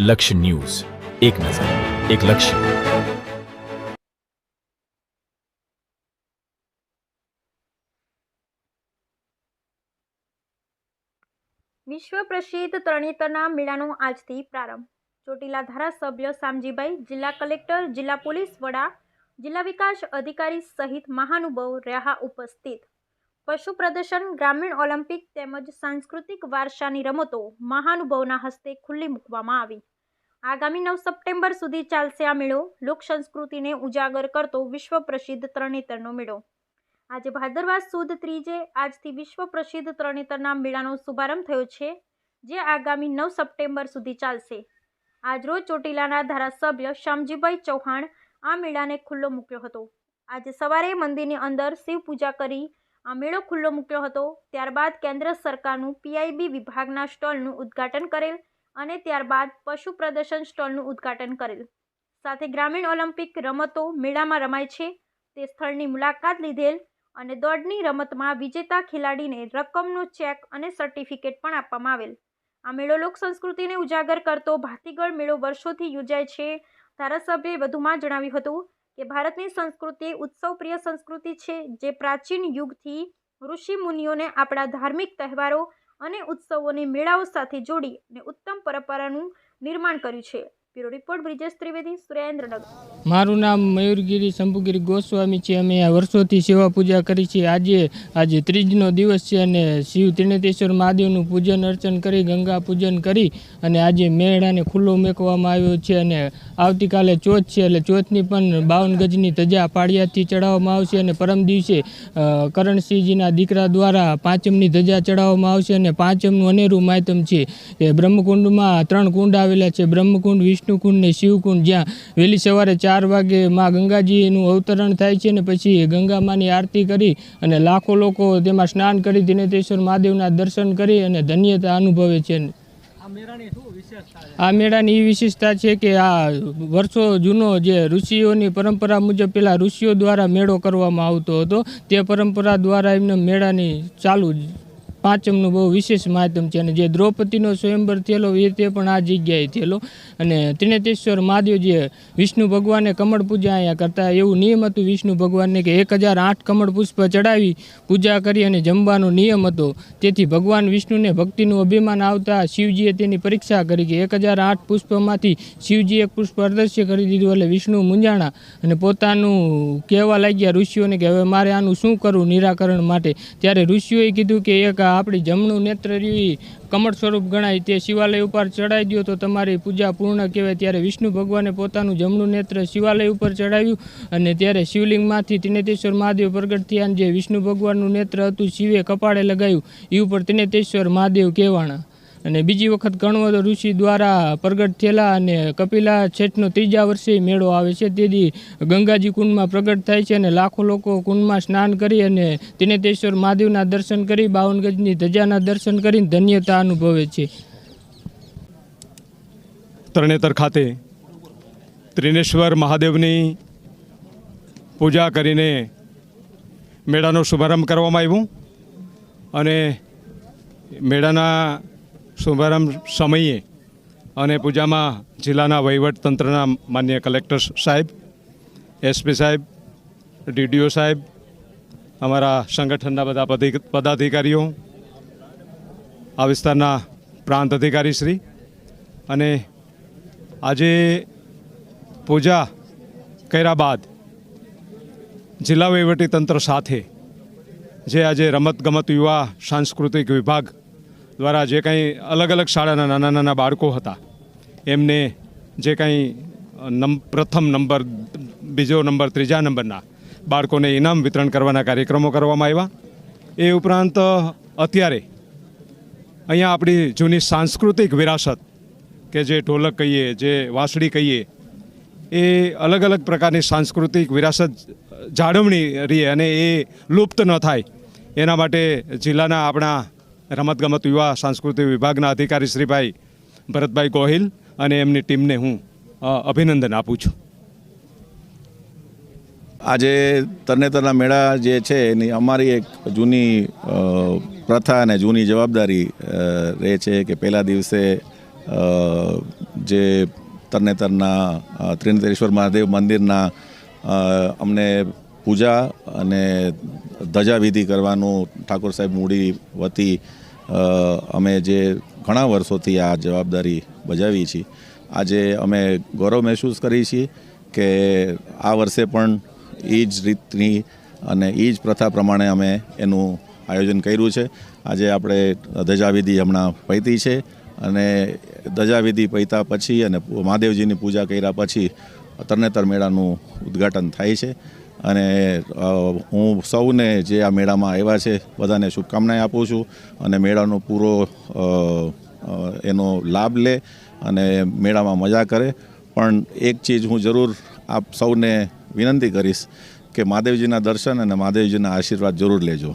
લક્ષ્ય ન્યૂઝ, એક નજર, એક લક્ષ્ય। વિશ્વ પ્રસિદ્ધ તરણેતરના મેળાનો આજથી પ્રારંભ। ચોટીલા ધારાસભ્ય શામજીભાઈ, જિલ્લા કલેક્ટર, જિલ્લા પોલીસ વડા, જિલ્લા વિકાસ અધિકારી સહિત મહાનુભાવો રહ્યા ઉપસ્થિત। પશુ પ્રદર્શન, ગ્રામીણ ઓલિમ્પિક તેમજ સાંસ્કૃતિક વારસાની રમતો મહાનુભાવોના હસ્તે ખુલ્લી મૂકવામાં આવી। આગામી 9 સપ્ટેમ્બર સુધી ચાલશે આ મેળો। લોક સંસ્કૃતિને ઉજાગર કરતો વિશ્વ પ્રસિદ્ધ તરણેતરનો મેળો। આજે ભાદરવા સુદ ત્રીજે આજથી વિશ્વ પ્રસિદ્ધ તરણેતરના મેળાનો શુભારંભ થયો છે, જે આગામી 9 સપ્ટેમ્બર સુધી ચાલશે। આજરોજ ચોટીલાના ધારાસભ્ય શામજીભાઈ ચૌહાણ આ મેળાને ખુલ્લો મૂક્યો હતો। આજે સવારે મંદિરની અંદર શિવ પૂજા કરી આ મેળો ખુલ્લો મૂક્યો હતો। ત્યારબાદ કેન્દ્ર સરકારનું PIB વિભાગના સ્ટોલનું ઉદ્ઘાટન કરેલ અને ત્યારબાદ પશુ પ્રદર્શન સ્ટોલનું ઉદ્ઘાટન કરેલ। સાથે ગ્રામીણ ઓલિમ્પિક રમતો મેળામાં રમાય છે તે સ્થળની મુલાકાત લીધેલ અને દોડની રમતમાં વિજેતા ખેલાડીને રકમનો ચેક અને સર્ટિફિકેટ પણ આપવામાં આવેલ। આ મેળો લોક સંસ્કૃતિને ઉજાગર કરતો ભાતીગળ મેળો વર્ષોથી યોજાય છે। ધારાસભ્યએ વધુમાં જણાવ્યું હતું કે ભારતની સંસ્કૃતિ ઉત્સવપ્રિય સંસ્કૃતિ છે, જે પ્રાચીન યુગથી ઋષિ મુનિઓને આપણા ધાર્મિક તહેવારો અને ઉત્સવોને મેળાઓ સાથે જોડી અને ઉત્તમ પરંપરાનું નિર્માણ કર્યું છે। Bureau report Brijesh Trivedi, Surendranagar. મારું નામ મયુરગીરી શંભુગીરી ગોસ્વામી છે। અમે આ વર્ષોથી સેવા પૂજા કરી છે। આજે ત્રીજનો દિવસ છે અને શિવ ત્રિનેત્રેશ્વર મહાદેવનું પૂજન અર્ચન કરી, ગંગા પૂજન કરી અને આજે મેળાને ખુલ્લો મૂકવામાં આવ્યો છે અને આવતીકાલે ચોથ છે, એટલે ચોથની પણ 52 ગજની ધજા પાળિયાદથી ચડાવવામાં આવશે અને પરમ દિવસે કરણસિંહજીના દીકરા દ્વારા પાંચમની ધજા ચડાવવામાં આવશે અને પાંચમનું અનેરું માતમ છે। એ બ્રહ્મકુંડમાં 3 કુંડ આવેલા છે, બ્રહ્મકુંડ, વિષ્ણુકુંડ ને શિવકુંડ, જ્યાં વહેલી સવારે 4 વાગે માં ગંગાજીનું અવતરણ થાય છે અને પછી ગંગામાની આરતી કરી અને લાખો લોકો તેમાં સ્નાન કરી ત્રિનેત્રેશ્વર મહાદેવના દર્શન કરી અને ધન્યતા અનુભવે છે। આ મેળાની એ વિશેષતા છે કે આ વર્ષો જૂનો જે ઋષિઓની પરંપરા મુજબ પેલા ઋષિઓ દ્વારા મેળો કરવામાં આવતો હતો, તે પરંપરા દ્વારા એમને મેળાની ચાલુ પાંચમનું બહુ વિશેષ મહાત્મ છે। અને જે દ્રૌપદીનો સ્વયંવર થયેલો તે પણ આ જગ્યાએ થયેલો અને ત્રિનેત્રેશ્વર મહાદેવ જે વિષ્ણુ ભગવાને કમળ પૂજા અહીંયા કરતા, એવું નિયમ હતું વિષ્ણુ ભગવાનને કે 1008 કમળ પુષ્પ ચડાવી પૂજા કરી અને જમવાનો નિયમ હતો। તેથી ભગવાન વિષ્ણુને ભક્તિનું અભિમાન આવતા શિવજીએ તેની પરીક્ષા કરી કે 1008 પુષ્પમાંથી શિવજી એક પુષ્પ અદૃશ્ય કરી દીધું। એટલે વિષ્ણુ મૂંઝાણા અને પોતાનું કહેવા લાગ્યા ઋષિઓને કે હવે મારે આનું શું કરવું નિરાકરણ માટે। ત્યારે ઋષિઓએ કીધું કે એક આપણી જમણું નેત્ર રહ્યું કમળ સ્વરૂપ ગણાય, તે શિવાલય ઉપર ચડાવી દો તો તમારી પૂજા પૂર્ણ કહેવાય। ત્યારે વિષ્ણુ ભગવાને પોતાનું જમણું નેત્ર શિવાલય ઉપર ચડાવ્યું અને ત્યારે શિવલિંગમાંથી ત્રિનેત્રેશ્વર મહાદેવ પ્રગટ થયા અને જે વિષ્ણુ ભગવાનનું નેત્ર હતું શિવે કપાળે લગાવ્યું, એ ઉપર ત્રિનેત્રેશ્વર મહાદેવ કહેવાણા। અને બીજી વખત કણવદ ઋષિ દ્વારા પ્રગટ થયેલા અને કપિલા છેઠનો 3જા વર્ષે મેળો આવે છે। તેથી ગંગાજી કુંડમાં પ્રગટ થાય છે અને લાખો લોકો કુંડમાં સ્નાન કરી અને ત્રિનેત્રેશ્વર મહાદેવના દર્શન કરી 52 ગજની ધજાના દર્શન કરીને ધન્યતા અનુભવે છે। તરણેતર ખાતે ત્રિનેશ્વર મહાદેવની પૂજા કરીને મેળાનો શુભારંભ કરવામાં આવ્યો અને મેળાના શુભારંભ સમયે અને પૂજામાં જિલ્લાના વહીવટતંત્રના માન્ય કલેક્ટર સાહેબ, SP સાહેબ, DDO સાહેબ, અમારા સંગઠનના બધા પદાધિકારીઓ, આ વિસ્તારના પ્રાંત અધિકારી શ્રી અને આજે પૂજા કર્યા બાદ જિલ્લા વહીવટીતંત્ર સાથે જે આજે રમતગમત યુવા સાંસ્કૃતિક વિભાગ દ્વારા જે કંઈ અલગ અલગ શાળાના નાના નાના બાળકો હતા એમને જે કંઈ પ્રથમ નંબર, બીજો નંબર, 3જા નંબરના બાળકોને ઇનામ વિતરણ કરવાના કાર્યક્રમો કરવામાં આવ્યા। એ ઉપરાંત અત્યારે અહીંયા આપણી જૂની સાંસ્કૃતિક વિરાસત કે જે ઢોલક કહીએ, જે વાંસળી કહીએ, એ અલગ અલગ પ્રકારની સાંસ્કૃતિક વિરાસત જાળવણી રહે અને એ લુપ્ત ન થાય એના માટે જિલ્લાના આપણા રમતગમત યુવા સાંસ્કૃતિક વિભાગના અધિકારી શ્રીભાઈ ભરતભાઈ ગોહિલ અને એમની ટીમને હું અભિનંદન આપું છું। આજે તરણેતરના મેળા જે છે એની અમારી એક જૂની પ્રથા અને જૂની જવાબદારી રહે છે કે પહેલા દિવસે જે તરણેતરના ત્રિનેત્રેશ્વર મહાદેવ મંદિરના અમને પૂજા અને ધજાવિધિ કરવાનું ઠાકોર સાહેબ મૂડી વતી અમે જે ઘણા વર્ષોથી આ જવાબદારી બજાવી છીએ, આજે અમે ગૌરવ મહેસૂસ કરીએ છીએ કે આ વર્ષે પણ એ જ રીતની અને એ જ પ્રથા પ્રમાણે અમે એનું આયોજન કર્યું છે. આજે આપણે ધજાવિધિ હમણાં પતી છે અને ધજાવિધિ પત્યા પછી અને મહાદેવજીની પૂજા કર્યા પછી તરણેતર મેળાનું ઉદ્ઘાટન થાય છે. અને હું સૌને જે આ મેળામાં આવ્યા છે બધાને શુભકામનાએ આપું છું અને મેળાનો પૂરો એનો લાભ લે અને મેળામાં મજા કરે. પણ એક ચીજ હું જરૂર આપ સૌને વિનંતી કરીશ કે મહાદેવજીના દર્શન અને મહાદેવજીના આશીર્વાદ જરૂર લેજો.